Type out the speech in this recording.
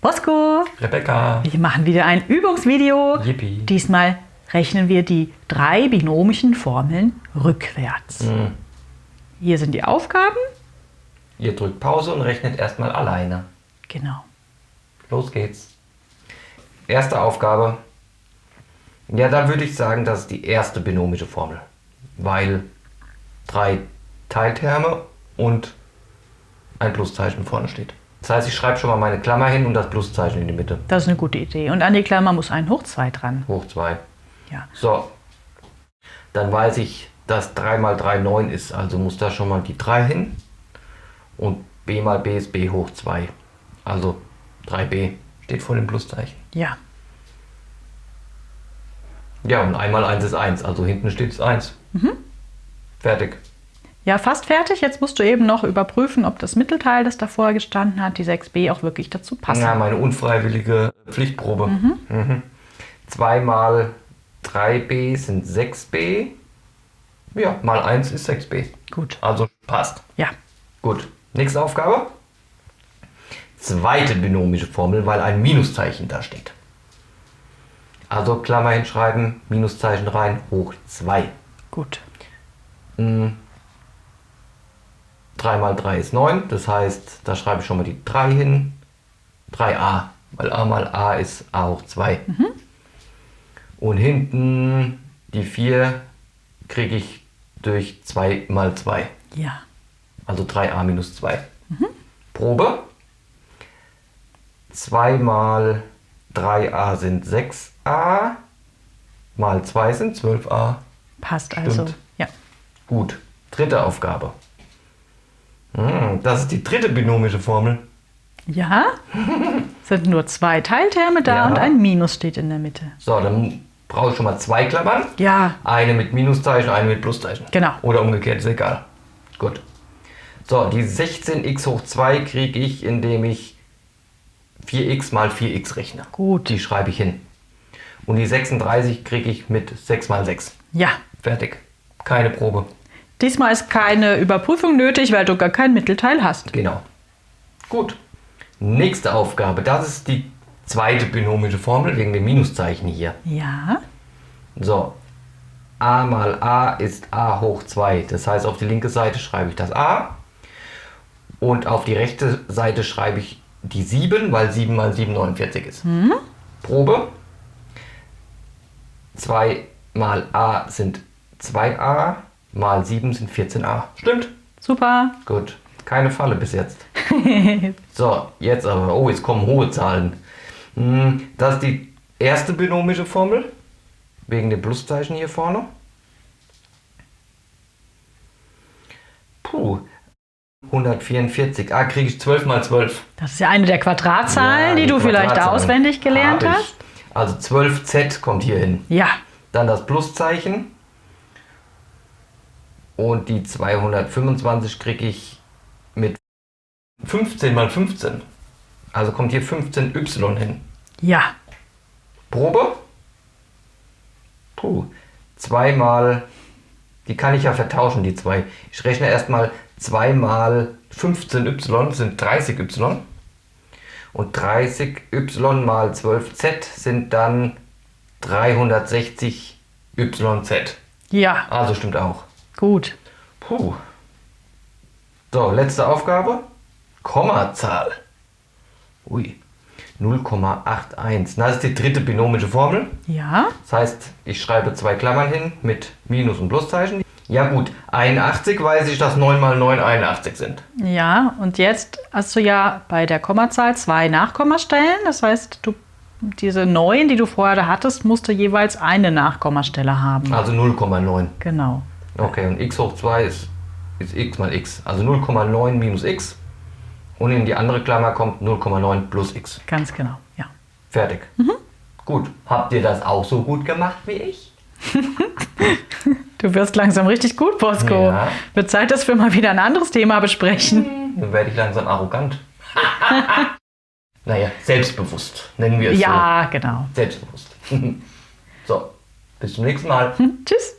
Posko. Rebecca. Wir machen wieder ein Übungsvideo. Yippie. Diesmal rechnen wir die 3 binomischen Formeln rückwärts. Hier sind die Aufgaben. Ihr drückt Pause und rechnet erstmal alleine. Genau. Los geht's. Erste Aufgabe. Ja, da würde ich sagen, das ist die erste binomische Formel. Weil 3 Teilterme und ein Pluszeichen vorne steht. Das heißt, ich schreibe schon mal meine Klammer hin und das Pluszeichen in die Mitte. Das ist eine gute Idee. Und an die Klammer muss ein hoch 2 dran. Hoch 2. Ja. So. Dann weiß ich, dass 3 mal 3 9 ist. Also muss da schon mal die 3 hin. Und b mal b ist b hoch 2. Also 3b steht vor dem Pluszeichen. Ja. Ja, und 1 mal 1 ist 1. Also hinten steht es 1. Fertig. Ja, fast fertig. Jetzt musst du eben noch überprüfen, ob das Mittelteil, das davor gestanden hat, die 6b, auch wirklich dazu passt. Ja, meine unfreiwillige Pflichtprobe. 2 mal 3b sind 6b. Ja, mal 1 ist 6b. Gut. Also passt. Ja. Gut. Nächste Aufgabe. Zweite binomische Formel, weil ein Minuszeichen da steht. Also Klammer hinschreiben, Minuszeichen rein, hoch 2. Gut. 3 mal 3 ist 9, das heißt, da schreibe ich schon mal die 3 hin. 3a, weil a mal a ist a hoch 2. Und hinten die 4 kriege ich durch 2 mal 2. Ja. Also 3a minus 2. Probe. 2 mal 3a sind 6a. Mal 2 sind 12a. Passt Stimmt. also. Ja. Gut. Dritte Aufgabe. Das ist die dritte binomische Formel. Ja. Sind nur 2 Teilterme da Ja. und ein Minus steht in der Mitte. So, dann brauche ich schon mal 2 Klammern. Ja. Eine mit Minuszeichen, eine mit Pluszeichen. Genau. Oder umgekehrt, ist egal. Gut. So, die 16x hoch 2 kriege ich, indem ich 4x mal 4x rechne. Gut. Die schreibe ich hin. Und die 36 kriege ich mit 6 mal 6. Ja. Fertig. Keine Probe. Diesmal ist keine Überprüfung nötig, weil du gar kein Mittelteil hast. Genau. Gut. Nächste Aufgabe. Das ist die zweite binomische Formel wegen dem Minuszeichen hier. Ja. So. A mal a ist a hoch 2. Das heißt, auf die linke Seite schreibe ich das a. Und auf die rechte Seite schreibe ich die 7, weil 7 mal 7 49 ist. Probe. 2 mal a sind 2a, mal 7 sind 14a. Stimmt? Super. Gut. Keine Falle bis jetzt. So, jetzt aber. Oh, jetzt kommen hohe Zahlen. Das ist die erste binomische Formel. Wegen dem Pluszeichen hier vorne. Puh. 144. Ah, kriege ich 12 mal 12. Das ist ja eine der Quadratzahlen, die die du vielleicht Quadratzahlen auswendig gelernt hab ich. hast. Also 12z kommt hier hin. Ja. Dann das Pluszeichen. Und die 225 kriege ich mit 15 mal 15. Also kommt hier 15y hin. Ja. Probe. Puh. 2 mal, die kann ich ja vertauschen, die 2. Ich rechne erstmal 2 mal 15y sind 30y. Und 30y mal 12z sind dann 360yz. Ja. Also stimmt auch. Gut. Puh. So, letzte Aufgabe. Kommazahl. Ui. 0,81. Das ist die dritte binomische Formel. Ja. Das heißt, ich schreibe 2 Klammern hin mit Minus- und Pluszeichen. Ja gut, 81 weiß ich, dass 9 mal 9 81 sind. Ja. Und jetzt hast du ja bei der Kommazahl 2 Nachkommastellen. Das heißt, diese 9, die du vorher da hattest, musst du jeweils eine Nachkommastelle haben. Also 0,9. Genau. Okay, und x hoch 2 ist x mal x. Also 0,9 minus x. Und in die andere Klammer kommt 0,9 plus x. Ganz genau. Ja. Fertig. Gut. Habt ihr das auch so gut gemacht wie ich? Du wirst langsam richtig gut, Posko. Ja. Wird Zeit, dass wir mal wieder ein anderes Thema besprechen. Dann werde ich langsam arrogant. Naja, selbstbewusst. Nennen wir es Ja, genau. so. Selbstbewusst. So, bis zum nächsten Mal. Tschüss.